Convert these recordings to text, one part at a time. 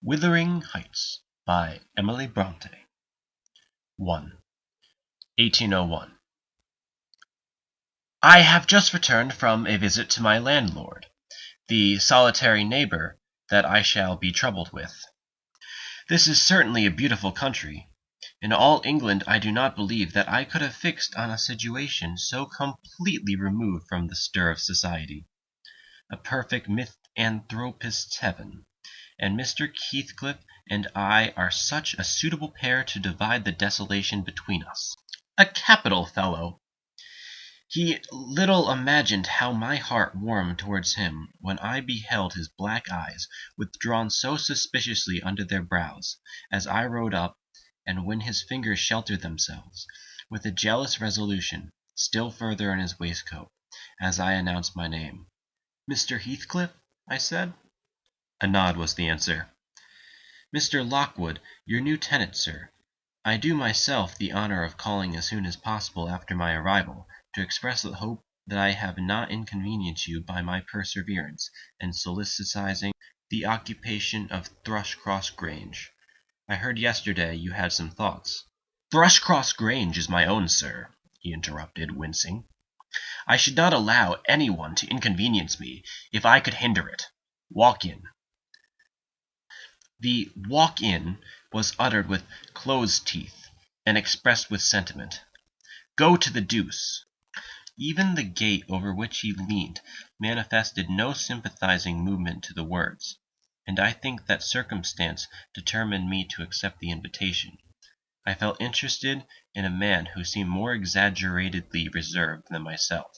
Wuthering Heights by Emily Bronte 1. 1801. I have just returned from a visit to my landlord, the solitary neighbor that I shall be troubled with. This is certainly a beautiful country. In all England I do not believe that I could have fixed on a situation so completely removed from the stir of society. A perfect misanthropist's heaven. And Mr. Heathcliff and I are such a suitable pair to divide the desolation between us. A capital fellow! He little imagined how my heart warmed towards him when I beheld his black eyes withdrawn so suspiciously under their brows, as I rode up, and when his fingers sheltered themselves, with a jealous resolution, still further in his waistcoat, as I announced my name. "Mr. Heathcliff?" I said. A nod was the answer. "Mr. Lockwood, your new tenant, sir. I do myself the honor of calling as soon as possible after my arrival, to express the hope that I have not inconvenienced you by my perseverance in soliciting the occupation of Thrushcross Grange. I heard yesterday you had some thoughts." "Thrushcross Grange is my own, sir," he interrupted, wincing. "I should not allow any one to inconvenience me if I could hinder it. Walk in." The "walk in" was uttered with closed teeth, and expressed with sentiment. "Go to the deuce!" Even the gate over which he leaned manifested no sympathizing movement to the words, and I think that circumstance determined me to accept the invitation. I felt interested in a man who seemed more exaggeratedly reserved than myself.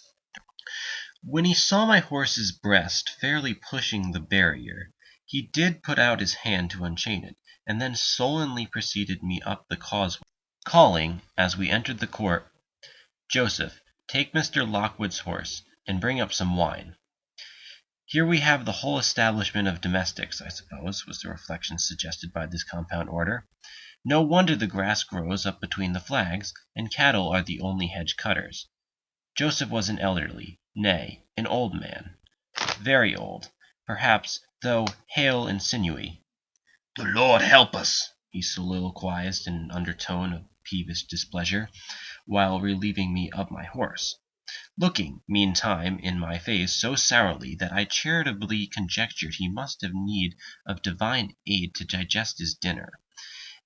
When he saw my horse's breast fairly pushing the barrier, he did put out his hand to unchain it, and then sullenly preceded me up the causeway, calling, as we entered the court, "Joseph, take Mr. Lockwood's horse, and bring up some wine." Here we have the whole establishment of domestics, I suppose, was the reflection suggested by this compound order. No wonder the grass grows up between the flags, and cattle are the only hedge cutters. Joseph was an elderly, nay, an old man. Very old, perhaps, though hale and sinewy. "The Lord help us!" he soliloquized in an undertone of peevish displeasure, while relieving me of my horse, looking, meantime, in my face so sourly that I charitably conjectured he must have need of divine aid to digest his dinner,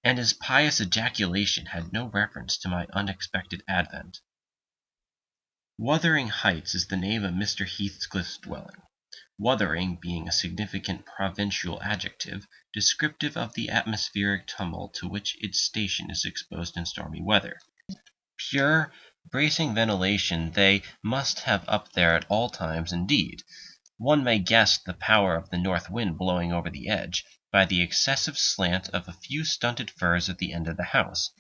and his pious ejaculation had no reference to my unexpected advent. Wuthering Heights is the name of Mr. Heathcliff's dwelling, wuthering being a significant provincial adjective, descriptive of the atmospheric tumult to which its station is exposed in stormy weather. Pure, bracing ventilation they must have up there at all times indeed. One may guess the power of the north wind blowing over the edge, by the excessive slant of a few stunted firs at the end of the house,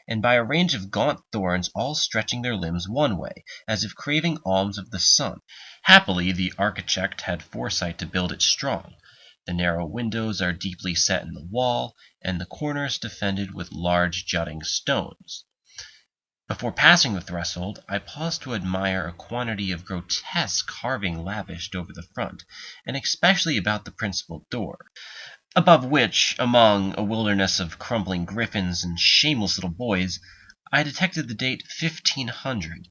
and by a range of gaunt thorns all stretching their limbs one way, as if craving alms of the sun. Happily the architect had foresight to build it strong. The narrow windows are deeply set in the wall, and the corners defended with large jutting stones. Before passing the threshold, I paused to admire a quantity of grotesque carving lavished over the front, and especially about the principal door, above which, among a wilderness of crumbling griffins and shameless little boys, I detected the date 1500,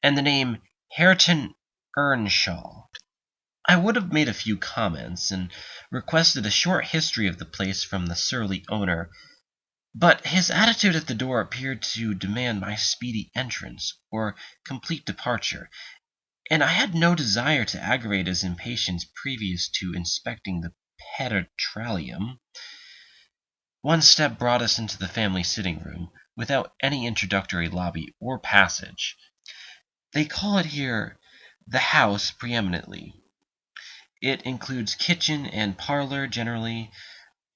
and the name Hareton Earnshaw. I would have made a few comments, and requested a short history of the place from the surly owner, but his attitude at the door appeared to demand my speedy entrance or complete departure, and I had no desire to aggravate his impatience previous to inspecting the penetralium. One step brought us into the family sitting room, without any introductory lobby or passage. They call it here the house preeminently. It includes kitchen and parlor generally,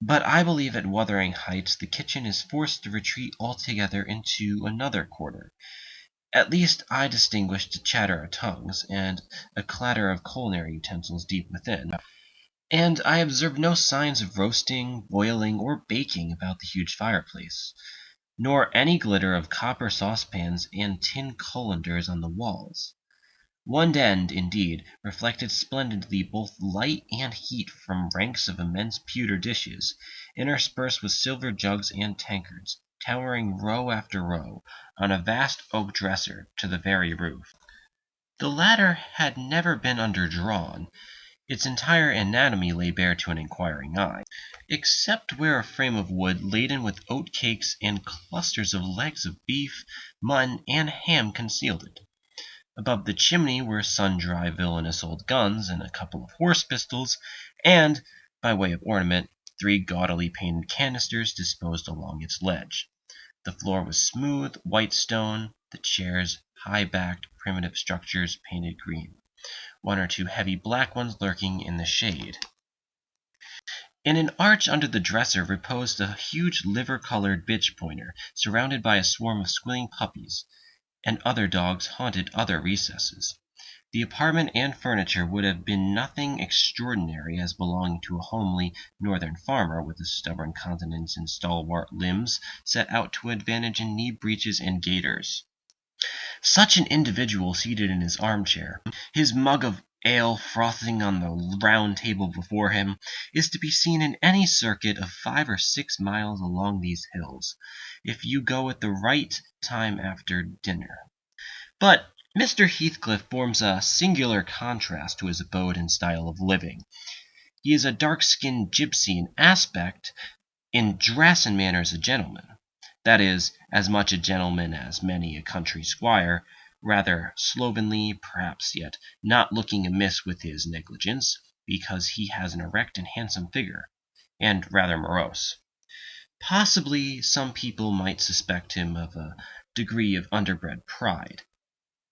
but I believe at Wuthering Heights the kitchen is forced to retreat altogether into another quarter. At least I distinguished a chatter of tongues, and a clatter of culinary utensils deep within, and I observed no signs of roasting, boiling, or baking about the huge fireplace, nor any glitter of copper saucepans and tin colanders on the walls. One end, indeed, reflected splendidly both light and heat from ranks of immense pewter dishes, interspersed with silver jugs and tankards, towering row after row, on a vast oak dresser to the very roof. The latter had never been underdrawn. Its entire anatomy lay bare to an inquiring eye, except where a frame of wood laden with oat cakes and clusters of legs of beef, mutton, and ham concealed it. Above the chimney were sundry villainous old guns and a couple of horse pistols, and, by way of ornament, 3 gaudily painted canisters disposed along its ledge. The floor was smooth, white stone, the chairs high-backed, primitive structures painted green, 1 or 2 heavy black ones lurking in the shade. In an arch under the dresser reposed a huge liver-colored bitch pointer, surrounded by a swarm of squealing puppies, and other dogs haunted other recesses. The apartment and furniture would have been nothing extraordinary as belonging to a homely northern farmer with a stubborn countenance and stalwart limbs set out to advantage in knee breeches and gaiters. Such an individual seated in his armchair, his mug of ale frothing on the round table before him, is to be seen in any circuit of 5 or 6 miles along these hills, if you go at the right time after dinner. But Mr. Heathcliff forms a singular contrast to his abode and style of living. He is a dark-skinned gipsy in aspect, in dress and manners a gentleman. That is, as much a gentleman as many a country squire, rather slovenly, perhaps, yet not looking amiss with his negligence, because he has an erect and handsome figure, and rather morose. Possibly some people might suspect him of a degree of underbred pride.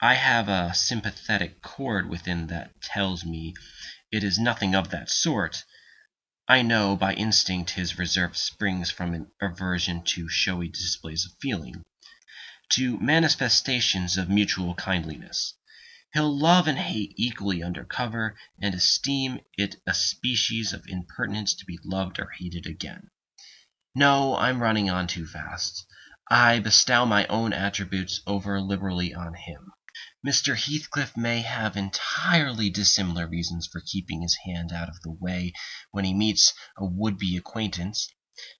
I have a sympathetic chord within that tells me it is nothing of that sort. I know by instinct his reserve springs from an aversion to showy displays of feeling, to manifestations of mutual kindliness. He'll love and hate equally under cover, and esteem it a species of impertinence to be loved or hated again. No, I'm running on too fast. I bestow my own attributes over liberally on him. Mr. Heathcliff may have entirely dissimilar reasons for keeping his hand out of the way when he meets a would-be acquaintance,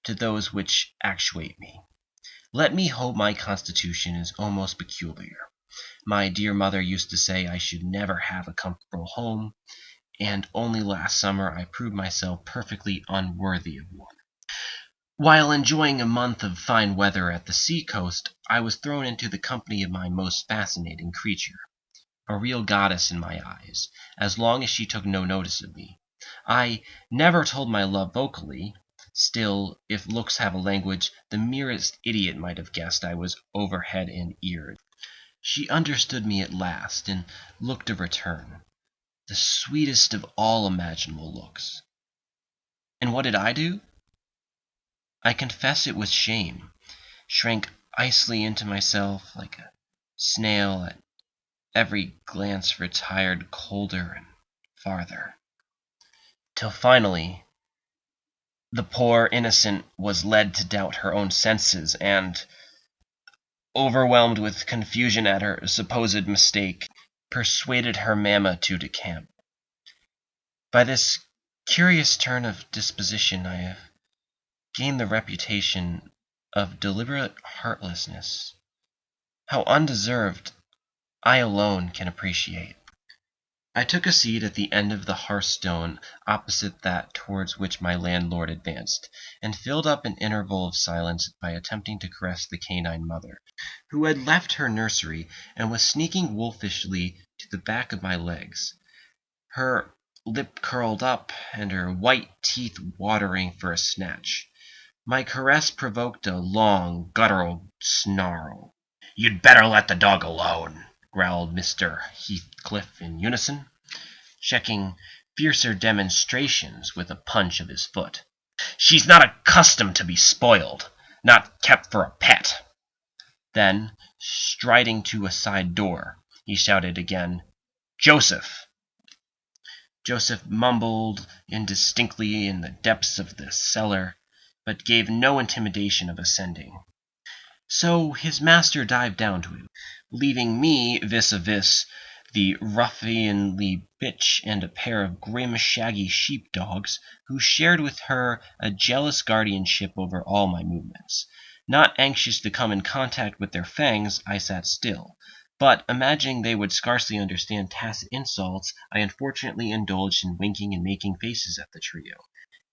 to those which actuate me. Let me hope my constitution is almost peculiar. My dear mother used to say I should never have a comfortable home, and only last summer I proved myself perfectly unworthy of one. While enjoying a month of fine weather at the sea-coast, I was thrown into the company of my most fascinating creature. A real goddess in my eyes, as long as she took no notice of me. I never told my love vocally. Still, if looks have a language, the merest idiot might have guessed I was over head and ears. She understood me at last, and looked a return, the sweetest of all imaginable looks. And what did I do? I confess it was shame, shrank icily into myself like a snail at every glance retired colder and farther, till finally the poor innocent was led to doubt her own senses, and, overwhelmed with confusion at her supposed mistake, persuaded her mamma to decamp. By this curious turn of disposition I have gained the reputation of deliberate heartlessness, how undeserved I alone can appreciate. I took a seat at the end of the hearthstone opposite that towards which my landlord advanced, and filled up an interval of silence by attempting to caress the canine mother, who had left her nursery and was sneaking wolfishly to the back of my legs, her lip curled up and her white teeth watering for a snatch. My caress provoked a long, guttural snarl. "You'd better let the dog alone," growled Mr. Heathcliff in unison, checking fiercer demonstrations with a punch of his foot. "She's not accustomed to be spoiled, not kept for a pet." Then, striding to a side door, he shouted again, "Joseph!" Joseph mumbled indistinctly in the depths of the cellar, but gave no intimation of ascending. So his master dived down to him, leaving me vis-a-vis the ruffianly bitch and a pair of grim, shaggy sheep-dogs, who shared with her a jealous guardianship over all my movements. Not anxious to come in contact with their fangs, I sat still. But, imagining they would scarcely understand tacit insults, I unfortunately indulged in winking and making faces at the trio.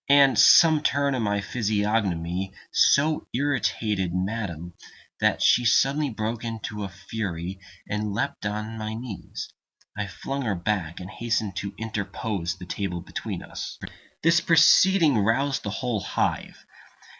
And some turn in my physiognomy so irritated Madame that she suddenly broke into a fury and leapt on my knees. I flung her back and hastened to interpose the table between us. This proceeding roused the whole hive.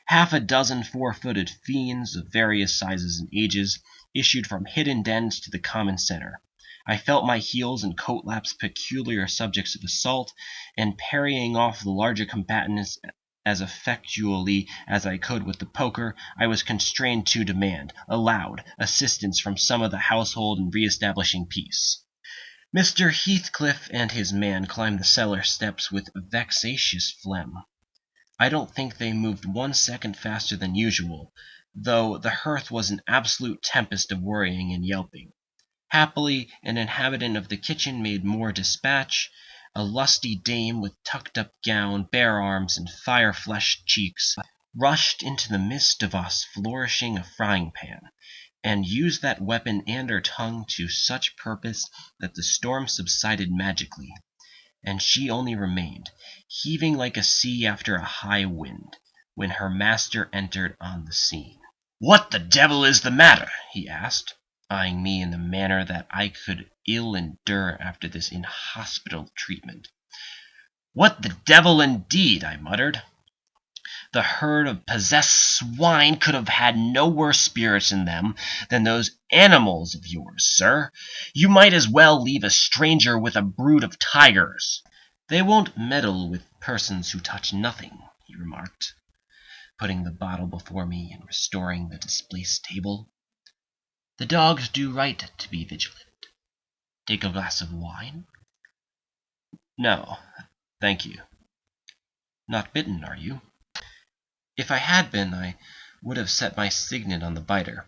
Half a dozen four-footed fiends of various sizes and ages issued from hidden dens to the common center. I felt my heels and coat laps peculiar subjects of assault, and parrying off the larger combatants as effectually as I could with the poker, I was constrained to demand, aloud, assistance from some of the household in re-establishing peace. Mr. Heathcliff and his man climbed the cellar steps with vexatious phlegm. I don't think they moved 1 second faster than usual, though the hearth was an absolute tempest of worrying and yelping. Happily, an inhabitant of the kitchen made more dispatch. A lusty dame with tucked-up gown, bare arms, and fire-flushed cheeks rushed into the midst of us flourishing a frying-pan, and used that weapon and her tongue to such purpose that the storm subsided magically, and she only remained, heaving like a sea after a high wind, when her master entered on the scene. "What the devil is the matter?" he asked, eyeing me in a manner that I could ill endure after this inhospitable treatment. "What the devil, indeed!" I muttered. "The herd of possessed swine could have had no worse spirits in them than those animals of yours, sir. You might as well leave a stranger with a brood of tigers." "They won't meddle with persons who touch nothing," he remarked, putting the bottle before me and restoring the displaced table. "The dogs do right to be vigilant. Take a glass of wine?" "No, thank you." "Not bitten, are you?" If I had been, I would have set my signet on the biter.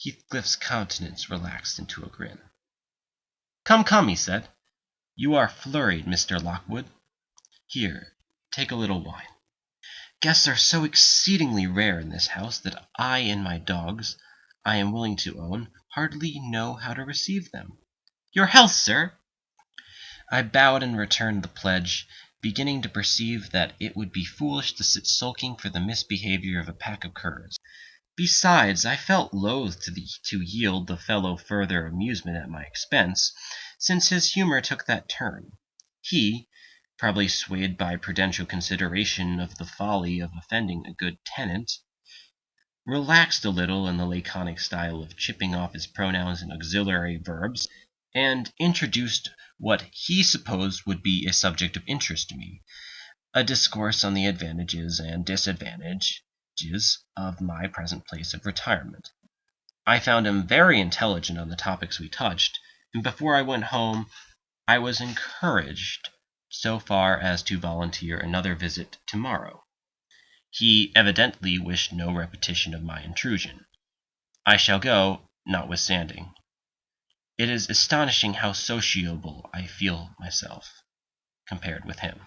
Heathcliff's countenance relaxed into a grin. "Come, come," he said. "You are flurried, Mr. Lockwood. Here, take a little wine. Guests are so exceedingly rare in this house that I and my dogs, I am willing to own, hardly know how to receive them. Your health, sir!" I bowed and returned the pledge, beginning to perceive that it would be foolish to sit sulking for the misbehavior of a pack of curs. Besides, I felt loath to yield the fellow further amusement at my expense, since his humor took that turn. He, probably swayed by prudential consideration of the folly of offending a good tenant, relaxed a little in the laconic style of chipping off his pronouns and auxiliary verbs, and introduced what he supposed would be a subject of interest to me, a discourse on the advantages and disadvantages of my present place of retirement. I found him very intelligent on the topics we touched, and before I went home I was encouraged so far as to volunteer another visit tomorrow. He evidently wished no repetition of my intrusion. I shall go, notwithstanding. It is astonishing how sociable I feel myself, compared with him.